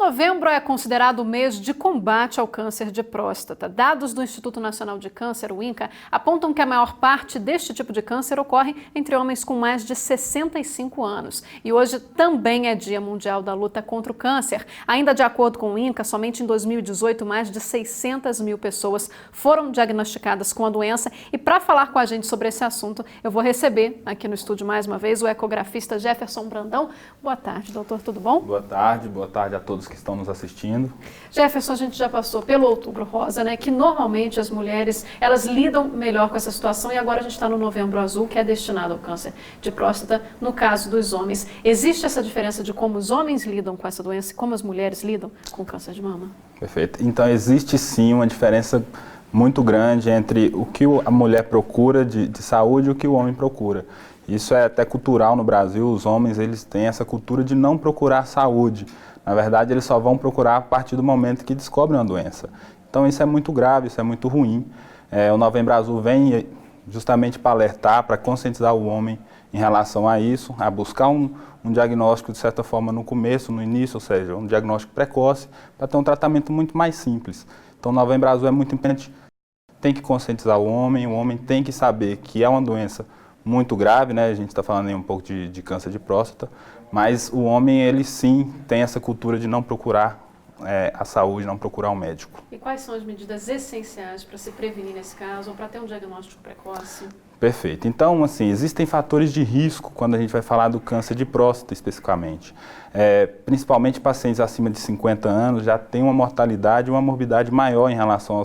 Novembro é considerado o mês de combate ao câncer de próstata. Dados do Instituto Nacional de Câncer, o INCA, apontam que a maior parte deste tipo de câncer ocorre entre homens com mais de 65 anos. E hoje também é Dia Mundial da Luta contra o Câncer. Ainda de acordo com o INCA, somente em 2018, mais de 600 mil pessoas foram diagnosticadas com a doença. E para falar com a gente sobre esse assunto, eu vou receber aqui no estúdio mais uma vez o ecografista Jefferson Brandão. Boa tarde, doutor, tudo bom? Boa tarde a todos que estão nos assistindo. Jefferson, a gente já passou pelo Outubro Rosa, né? Que normalmente as mulheres, elas lidam melhor com essa situação e agora a gente está no Novembro Azul, que é destinado ao câncer de próstata, no caso dos homens. Existe essa diferença de como os homens lidam com essa doença e como as mulheres lidam com o câncer de mama? Perfeito. Então existe sim uma diferença muito grande entre o que a mulher procura de saúde e o que o homem procura. Isso é até cultural no Brasil, os homens eles têm essa cultura de não procurar saúde. Na verdade, eles só vão procurar a partir do momento que descobrem a doença. Então isso é muito grave, isso é muito ruim. O Novembro Azul vem justamente para alertar, para conscientizar o homem em relação a isso, a buscar um diagnóstico de certa forma no começo, no início, ou seja, um diagnóstico precoce, para ter um tratamento muito mais simples. Então o Novembro Azul é muito importante, tem que conscientizar o homem tem que saber que é uma doença muito grave, né? A gente está falando aí um pouco de câncer de próstata, mas o homem, ele sim tem essa cultura de não procurar a saúde, não procurar um médico. E quais são as medidas essenciais para se prevenir nesse caso ou para ter um diagnóstico precoce? Perfeito. Então, assim, existem fatores de risco quando a gente vai falar do câncer de próstata especificamente. Principalmente pacientes acima de 50 anos já têm uma mortalidade e uma morbidade maior em relação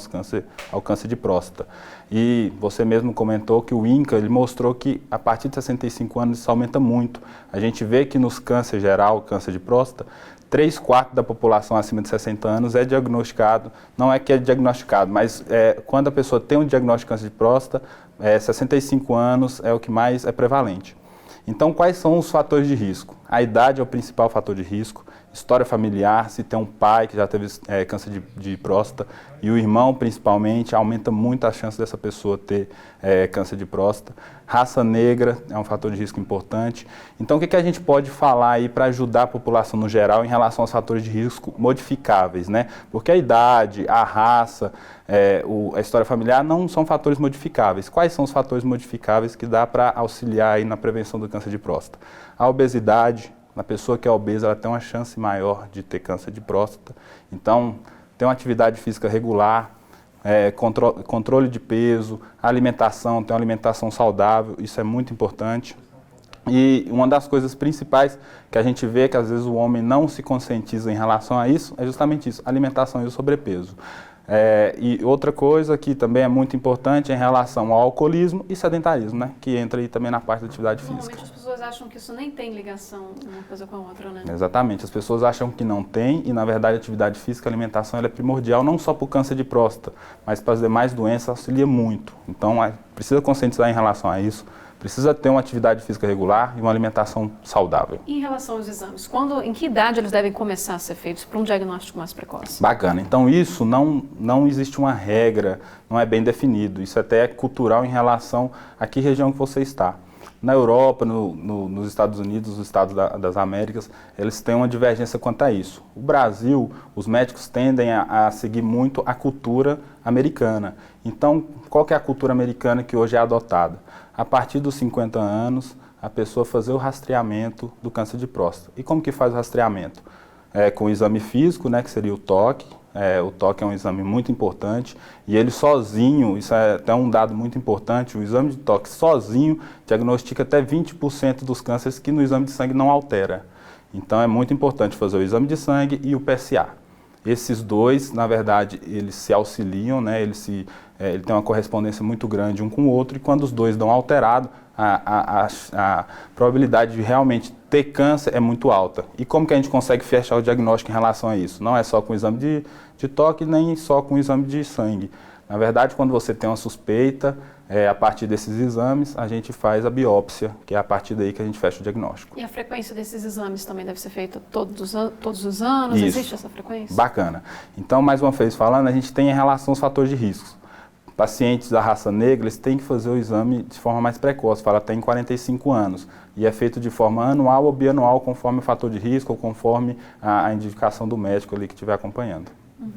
ao câncer de próstata. E você mesmo comentou que o INCA ele mostrou que a partir de 65 anos isso aumenta muito. A gente vê que nos câncer geral, câncer de próstata, 3/4 da população acima de 60 anos é diagnosticado, não é que é diagnosticado, mas quando a pessoa tem um diagnóstico de câncer de próstata, 65 anos é o que mais é prevalente. Então, quais são os fatores de risco? A idade é o principal fator de risco, história familiar, se tem um pai que já teve câncer de próstata e o irmão principalmente, aumenta muito a chance dessa pessoa ter câncer de próstata. Raça negra é um fator de risco importante. Então, o que a gente pode falar aí para ajudar a população no geral em relação aos fatores de risco modificáveis, né? Porque a idade, a raça, a história familiar não são fatores modificáveis. Quais são os fatores modificáveis que dá para auxiliar aí na prevenção do câncer de próstata? A obesidade. A pessoa que é obesa, ela tem uma chance maior de ter câncer de próstata. Então, ter uma atividade física regular, controle de peso, alimentação, ter uma alimentação saudável, isso é muito importante. E uma das coisas principais que a gente vê que às vezes o homem não se conscientiza em relação a isso, é justamente isso, alimentação e o sobrepeso. E outra coisa que também é muito importante é em relação ao alcoolismo e sedentarismo, né? Que entra aí também na parte da atividade física. Normalmente as pessoas acham que isso nem tem ligação uma coisa com a outra, né? Exatamente, as pessoas acham que não tem e na verdade a atividade física e a alimentação ela é primordial não só para o câncer de próstata, mas para as demais doenças auxilia muito. Então precisa conscientizar em relação a isso. Precisa ter uma atividade física regular e uma alimentação saudável. E em relação aos exames, em que idade eles devem começar a ser feitos para um diagnóstico mais precoce? Bacana. Então isso não existe uma regra, não é bem definido. Isso até é cultural em relação a que região que você está. Na Europa, nos Estados Unidos, os Estados das Américas, eles têm uma divergência quanto a isso. O Brasil, os médicos tendem a seguir muito a cultura americana. Então, qual que é a cultura americana que hoje é adotada? A partir dos 50 anos, a pessoa fazer o rastreamento do câncer de próstata. E como que faz o rastreamento? Com o exame físico, né, que seria o toque. O toque é um exame muito importante e ele sozinho, isso é até um dado muito importante, o exame de toque sozinho diagnostica até 20% dos cânceres que no exame de sangue não altera. Então é muito importante fazer o exame de sangue e o PSA. Esses dois, na verdade, eles se auxiliam, né? Ele tem uma correspondência muito grande um com o outro e quando os dois dão alterado, a probabilidade de realmente ter câncer é muito alta. E como que a gente consegue fechar o diagnóstico em relação a isso? Não é só com o exame de toque, nem só com o exame de sangue. Na verdade, quando você tem uma suspeita, a partir desses exames, a gente faz a biópsia, que é a partir daí que a gente fecha o diagnóstico. E a frequência desses exames também deve ser feita todos os anos? Isso. Existe essa frequência? Bacana. Então, mais uma vez falando, a gente tem em relação aos fatores de risco. pacientes da raça negra, eles têm que fazer o exame de forma mais precoce, fala até em 45 anos. E é feito de forma anual ou bianual, conforme o fator de risco ou conforme a indicação do médico ali que estiver acompanhando.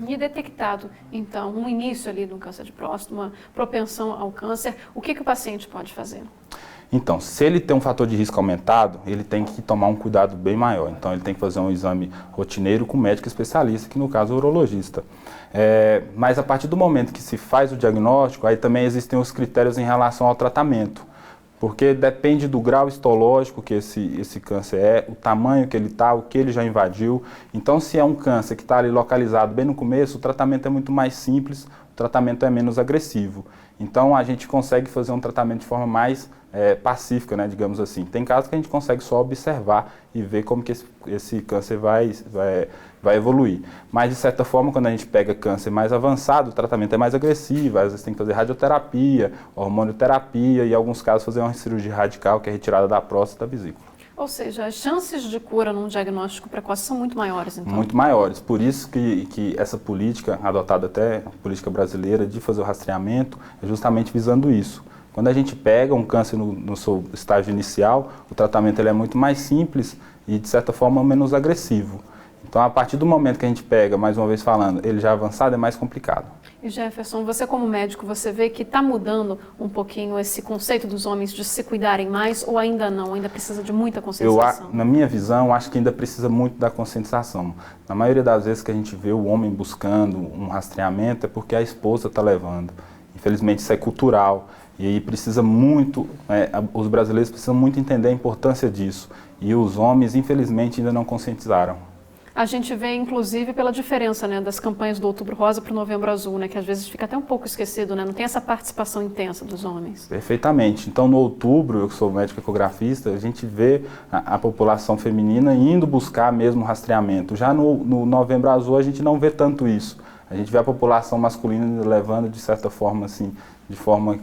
E detectado, então, um início ali do câncer de próstata, uma propensão ao câncer, o que o paciente pode fazer? Então, se ele tem um fator de risco aumentado, ele tem que tomar um cuidado bem maior. Então, ele tem que fazer um exame rotineiro com médico especialista, que no caso é o urologista. Mas a partir do momento que se faz o diagnóstico, aí também existem os critérios em relação ao tratamento. Porque depende do grau histológico que esse câncer é, o tamanho que ele está, o que ele já invadiu. Então, se é um câncer que está ali localizado bem no começo, o tratamento é muito mais simples, o tratamento é menos agressivo. Então, a gente consegue fazer um tratamento de forma mais pacífica, né, digamos assim. Tem casos que a gente consegue só observar e ver como que esse câncer vai evoluir. Mas, de certa forma, quando a gente pega câncer mais avançado, o tratamento é mais agressivo. Às vezes tem que fazer radioterapia, hormonioterapia e, em alguns casos, fazer uma cirurgia radical, que é retirada da próstata e da vesícula. Ou seja, as chances de cura num diagnóstico precoce são muito maiores, então? Muito maiores. Por isso que essa política, adotada até a política brasileira de fazer o rastreamento, é justamente visando isso. Quando a gente pega um câncer no seu estágio inicial, o tratamento ele é muito mais simples e, de certa forma, menos agressivo. Então, a partir do momento que a gente pega, mais uma vez falando, ele já avançado, é mais complicado. E Jefferson, você como médico, você vê que está mudando um pouquinho esse conceito dos homens de se cuidarem mais ou ainda não? Ainda precisa de muita conscientização? Na minha visão, acho que ainda precisa muito da conscientização. Na maioria das vezes que a gente vê o homem buscando um rastreamento é porque a esposa está levando. Infelizmente, isso é cultural. E aí precisa muito, os brasileiros precisam muito entender a importância disso. E os homens, infelizmente, ainda não conscientizaram. A gente vê, inclusive, pela diferença, né, das campanhas do Outubro Rosa para o Novembro Azul, né, que às vezes fica até um pouco esquecido, né, não tem essa participação intensa dos homens. Perfeitamente. Então, no outubro, eu que sou médico ecografista, a gente vê a população feminina indo buscar mesmo rastreamento. Já no Novembro Azul, a gente não vê tanto isso. A gente vê a população masculina levando, de certa forma, assim, de forma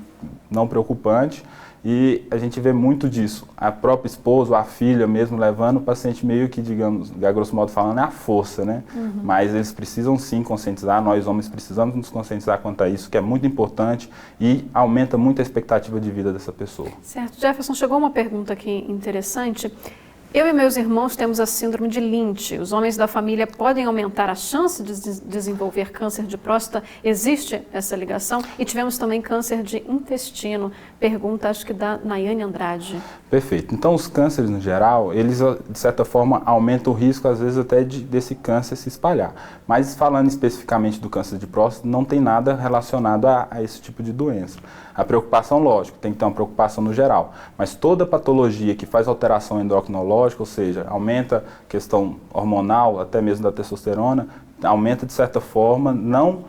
não preocupante, e a gente vê muito disso. A própria esposa, a filha mesmo, levando o paciente meio que, digamos, a grosso modo falando, é a força, né? Mas eles precisam sim conscientizar, nós homens precisamos nos conscientizar quanto a isso, que é muito importante e aumenta muito a expectativa de vida dessa pessoa. Certo. Jefferson, chegou uma pergunta aqui interessante. Eu e meus irmãos temos a síndrome de Lynch. Os homens da família podem aumentar a chance de desenvolver câncer de próstata? Existe essa ligação? E tivemos também câncer de intestino. Pergunta, acho que da Nayane Andrade. Perfeito. Então, os cânceres, no geral, eles, de certa forma, aumentam o risco, às vezes, até desse câncer se espalhar. Mas, falando especificamente do câncer de próstata, não tem nada relacionado a esse tipo de doença. A preocupação, lógico, tem que ter uma preocupação no geral. Mas toda patologia que faz alteração endocrinológica, ou seja, aumenta a questão hormonal, até mesmo da testosterona, aumenta, de certa forma, não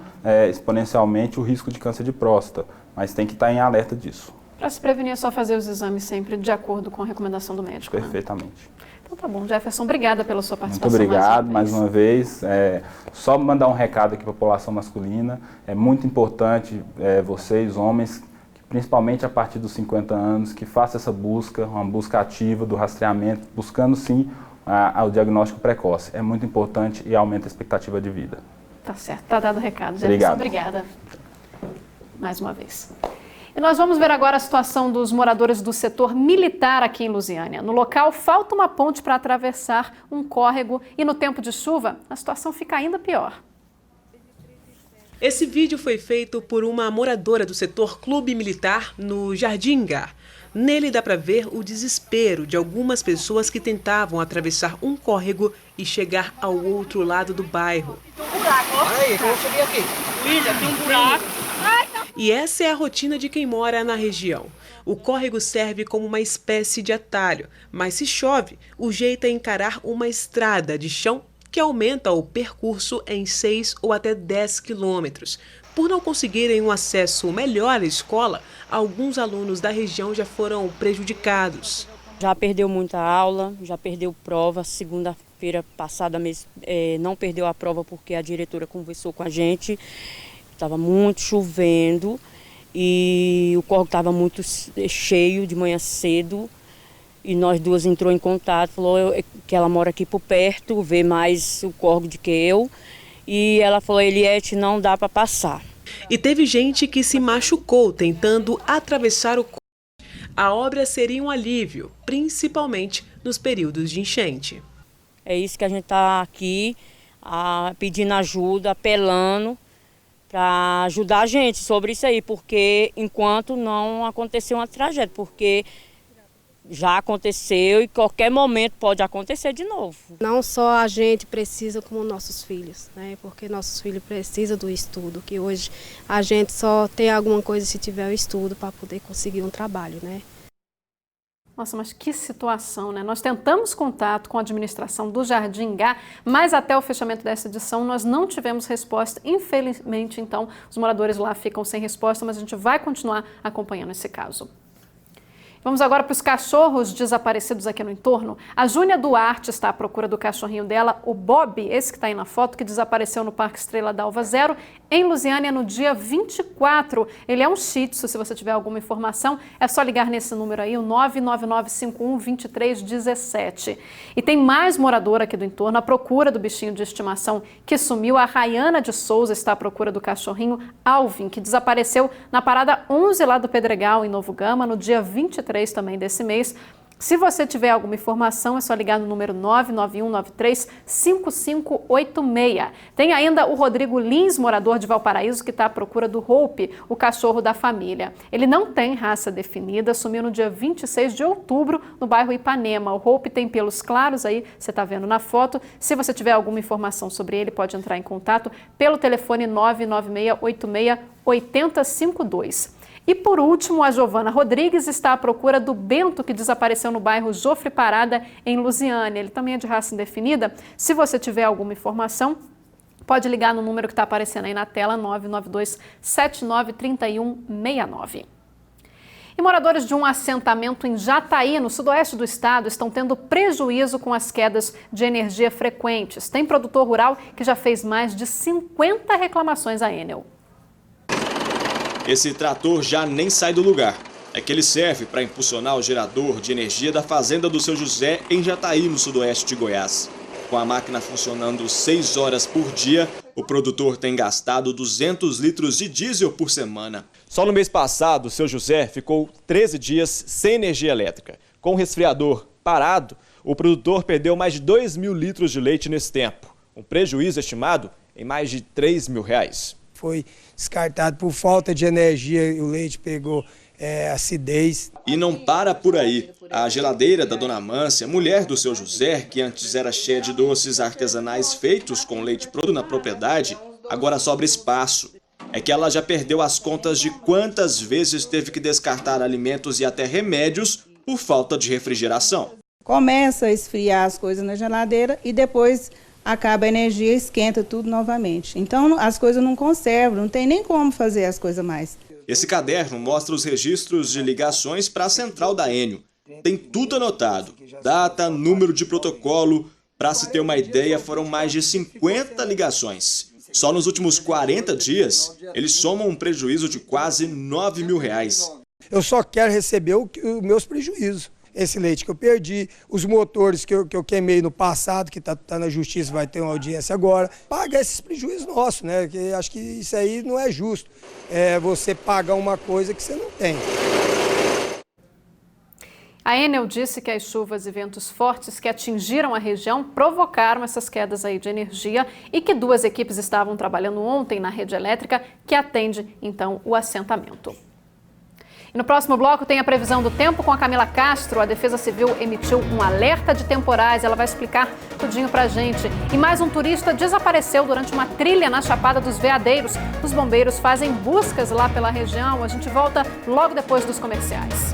exponencialmente, o risco de câncer de próstata. Mas tem que estar em alerta disso. Para se prevenir é só fazer os exames sempre de acordo com a recomendação do médico. Perfeitamente. Né? Então tá bom, Jefferson, obrigada pela sua participação. Muito obrigado mais uma vez. Só mandar um recado aqui para a população masculina. É muito importante vocês, homens, principalmente a partir dos 50 anos, que façam essa busca, uma busca ativa do rastreamento, buscando sim o diagnóstico precoce. É muito importante e aumenta a expectativa de vida. Tá certo, tá dado o recado. Jefferson, obrigada. Mais uma vez. E nós vamos ver agora a situação dos moradores do setor militar aqui em Lusiânia. No local, falta uma ponte para atravessar um córrego e no tempo de chuva, a situação fica ainda pior. Esse vídeo foi feito por uma moradora do setor Clube Militar no Jardim Engar. Nele dá para ver o desespero de algumas pessoas que tentavam atravessar um córrego e chegar ao outro lado do bairro. Tem um buraco, ó. Aí, eu cheguei aqui. Filha, tem um buraco. E essa é a rotina de quem mora na região. O córrego serve como uma espécie de atalho, mas se chove, o jeito é encarar uma estrada de chão que aumenta o percurso em 6 ou até 10 quilômetros. Por não conseguirem um acesso melhor à escola, alguns alunos da região já foram prejudicados. Já perdeu muita aula, já perdeu prova. Segunda-feira passada não perdeu a prova porque a diretora conversou com a gente. Estava muito chovendo e o córrego estava muito cheio de manhã cedo. E nós duas entrou em contato, falou que ela mora aqui por perto, vê mais o córrego do que eu. E ela falou, Eliette, não dá para passar. E teve gente que se machucou tentando atravessar o corte. A obra seria um alívio, principalmente nos períodos de enchente. É isso que a gente está aqui pedindo ajuda, apelando para ajudar a gente sobre isso aí, porque enquanto não aconteceu uma tragédia, porque já aconteceu e qualquer momento pode acontecer de novo. Não só a gente precisa, como nossos filhos, né? Porque nossos filhos precisam do estudo, que hoje a gente só tem alguma coisa se tiver o estudo para poder conseguir um trabalho, né? Nossa, mas que situação, né? Nós tentamos contato com a administração do Jardim Gá, mas até o fechamento dessa edição nós não tivemos resposta. Infelizmente, então, os moradores lá ficam sem resposta, mas a gente vai continuar acompanhando esse caso. Vamos agora para os cachorros desaparecidos aqui no entorno. A Júnia Duarte está à procura do cachorrinho dela, o Bob, esse que está aí na foto, que desapareceu no Parque Estrela d'Alva Zero, em Lusiânia, no dia 24. Ele é um shih tzu, se você tiver alguma informação, é só ligar nesse número aí, o 999512317. E tem mais morador aqui do entorno à procura do bichinho de estimação que sumiu. A Rayana de Souza está à procura do cachorrinho Alvin, que desapareceu na parada 11 lá do Pedregal, em Novo Gama, no dia 23 também desse mês. Se você tiver alguma informação, é só ligar no número 991935586. Tem ainda o Rodrigo Lins, morador de Valparaíso, que está à procura do Hope, o cachorro da família. Ele não tem raça definida, sumiu no dia 26 de outubro, no bairro Ipanema. O Hope tem pelos claros, aí você está vendo na foto. Se você tiver alguma informação sobre ele, pode entrar em contato pelo telefone 996868052. E por último, a Giovana Rodrigues está à procura do Bento, que desapareceu no bairro Jofre Parada, em Lusiânia. Ele também é de raça indefinida. Se você tiver alguma informação, pode ligar no número que está aparecendo aí na tela, 992-793169. E moradores de um assentamento em Jataí, no sudoeste do estado, estão tendo prejuízo com as quedas de energia frequentes. Tem produtor rural que já fez mais de 50 reclamações à Enel. Esse trator já nem sai do lugar. É que ele serve para impulsionar o gerador de energia da fazenda do Seu José, em Jataí, no sudoeste de Goiás. Com a máquina funcionando 6 horas por dia, o produtor tem gastado 200 litros de diesel por semana. Só no mês passado, o Seu José ficou 13 dias sem energia elétrica. Com o resfriador parado, o produtor perdeu mais de 2.000 litros de leite nesse tempo. Um prejuízo estimado em mais de R$3 mil. Foi descartado por falta de energia e o leite pegou acidez. E não para por aí. A geladeira da Dona Mância, mulher do Seu José, que antes era cheia de doces artesanais feitos com leite puro na propriedade, agora sobra espaço. É que ela já perdeu as contas de quantas vezes teve que descartar alimentos e até remédios por falta de refrigeração. Começa a esfriar as coisas na geladeira e depois acaba a energia, esquenta tudo novamente. Então as coisas não conservam, não tem nem como fazer as coisas mais. Esse caderno mostra os registros de ligações para a central da Enel. Tem tudo anotado, data, número de protocolo. Para se ter uma ideia, foram mais de 50 ligações. Só nos últimos 40 dias, eles somam um prejuízo de quase R$9 mil. Eu só quero receber os meus prejuízos. Esse leite que eu perdi, os motores que eu queimei no passado, que tá na justiça, vai ter uma audiência agora, pagar esses prejuízos nossos, né? Que acho que isso aí não é justo. É você pagar uma coisa que você não tem. A Enel disse que as chuvas e ventos fortes que atingiram a região provocaram essas quedas aí de energia e que 2 equipes estavam trabalhando ontem na rede elétrica que atende, então, o assentamento. E no próximo bloco tem a previsão do tempo com a Camila Castro. A Defesa Civil emitiu um alerta de temporais. Ela vai explicar tudinho pra gente. E mais um turista desapareceu durante uma trilha na Chapada dos Veadeiros. Os bombeiros fazem buscas lá pela região. A gente volta logo depois dos comerciais.